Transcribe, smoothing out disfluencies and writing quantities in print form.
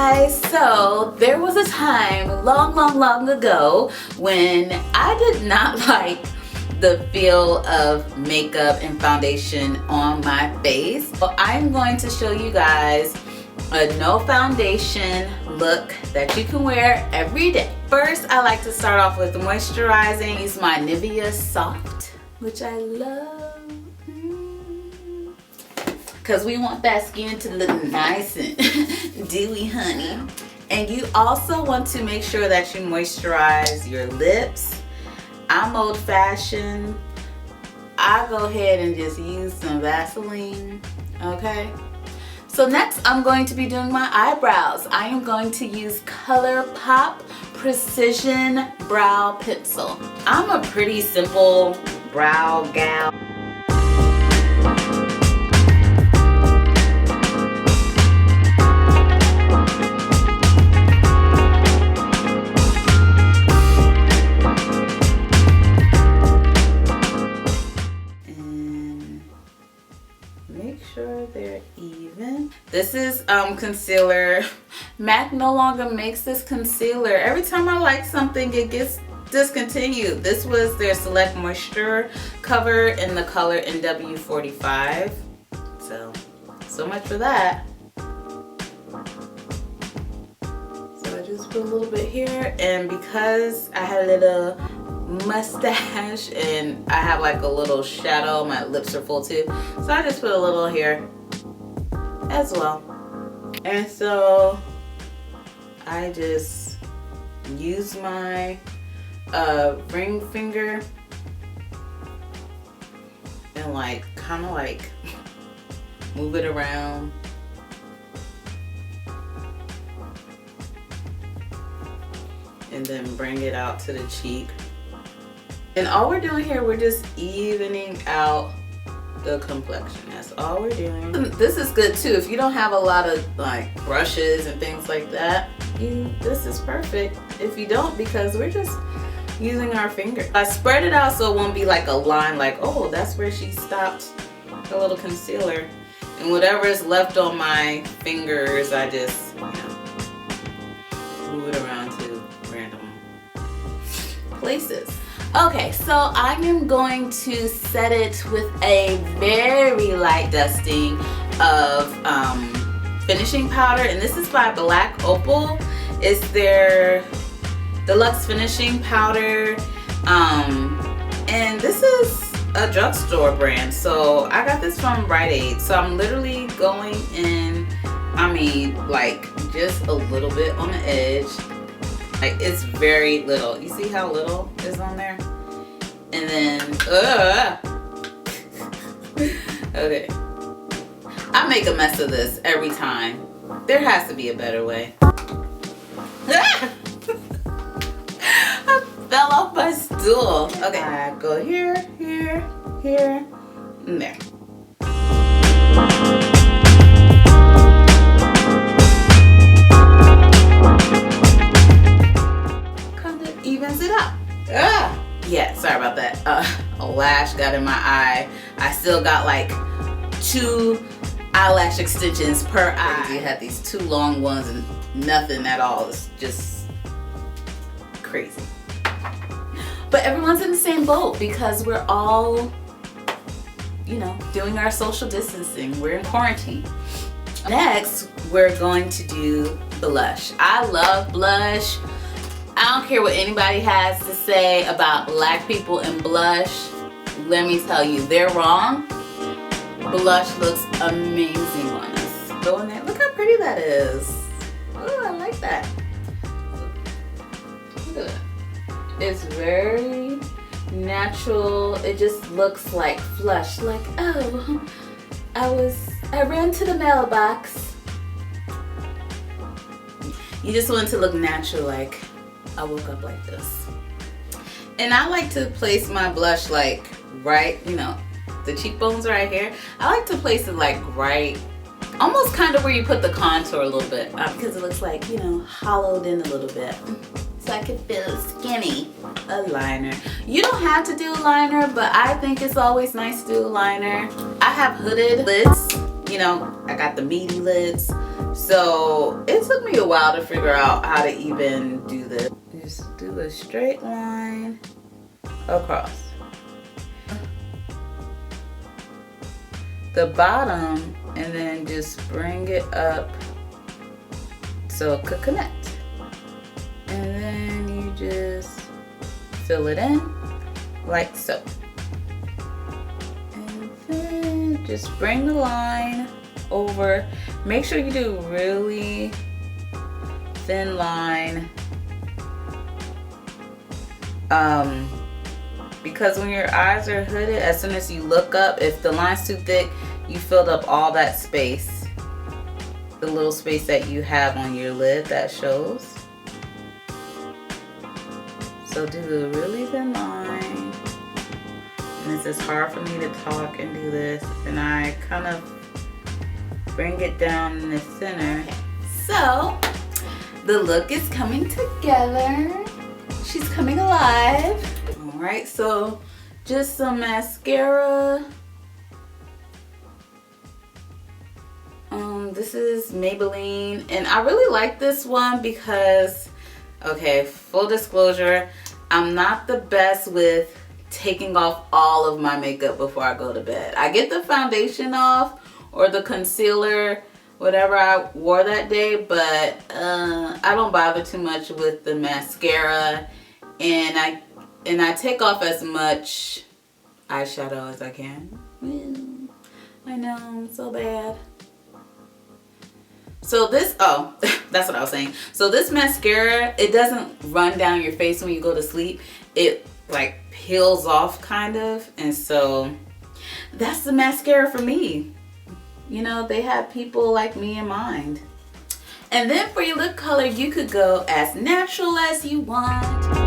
guys, so there was a time long ago when I did not like the feel of makeup and foundation on my face. So I'm going to show you guys a no foundation look that you can wear every day. First, I like to start off with moisturizing. Use my NIVEA Soft, which I love. Because we want that skin to look nice and dewy, honey. And you also want to make sure that you moisturize your lips. I'm old fashioned. I go ahead and just use some Vaseline, okay? So next I'm going to be doing my eyebrows. I am going to use ColourPop Precision Brow Pencil. I'm a pretty simple brow gal. They're even. This is concealer. MAC no longer makes this concealer. Every time I like something, it gets discontinued. This was their Select Moisture cover in the color NW45. So much for that. So I just put a little bit here, and because I had a little mustache and I have like a little shadow, my lips are full too, so I just put a little here as well. And so I just use my ring finger and like kind of like move it around. And then bring it out to the cheek. And all we're doing here, we're just evening out the complexion. That's all we're doing. This is good too. If you don't have a lot of like brushes and things like that, this is perfect. If you don't, because we're just using our finger. I spread it out so it won't be like a line like, oh, that's where she stopped her little concealer. And whatever is left on my fingers, I just, you know, move it around to random places. Okay, so I am going to set it with a very light dusting of finishing powder, and this is by Black Opal. It's their deluxe finishing powder, and this is a drugstore brand, so I got this from Rite Aid. So I'm literally going in, I mean, like just a little bit on the edge. Like, it's very little. You see how little is on there? And then, okay. I make a mess of this every time. There has to be a better way. I fell off my stool. Okay, I go here, here, here, and there. Evens it up. Yeah, sorry about that. A lash got in my eye. I still got like 2 eyelash extensions per eye. You had these 2 long ones and nothing at all. It's just crazy. But everyone's in the same boat because we're all, you know, doing our social distancing. We're in quarantine. Next, we're going to do blush. I love blush. I don't care what anybody has to say about black people and blush. Let me tell you, they're wrong. Blush looks amazing on us. Go in there. Look how pretty that is. Oh, I like that. Look at that. It's very natural. It just looks like flush. Like, oh, I ran to the mailbox. You just want to look natural, like I woke up like this. And I like to place my blush like right, you know, the cheekbones right here. I like to place it like right, almost kind of where you put the contour a little bit, because it looks like, you know, hollowed in a little bit. So I can feel skinny. A liner. You don't have to do a liner, but I think it's always nice to do a liner. I have hooded lids. You know, I got the meaty lids. So it took me a while to figure out how to even do this. Just do a straight line across the bottom and then just bring it up so it could connect. And then you just fill it in like so. And then just bring the line over. Make sure you do really thin line. Because when your eyes are hooded, as soon as you look up, if the line's too thick, you filled up all that space. The little space that you have on your lid that shows. So do the really thin line. And this is hard for me to talk and do this. And I kind of bring it down in the center. So the look is coming together. She's coming alive. All right, so just some mascara. This is Maybelline, and I really like this one because, okay, full disclosure, I'm not the best with taking off all of my makeup before I go to bed. I get the foundation off or the concealer, whatever I wore that day, but I don't bother too much with the mascara, and I take off as much eyeshadow as I can. I know, I'm so bad. So this, oh, that's what I was saying. So this mascara, it doesn't run down your face when you go to sleep. It like peels off kind of, and so that's the mascara for me. You know, they have people like me in mind. And then for your lip color, you could go as natural as you want.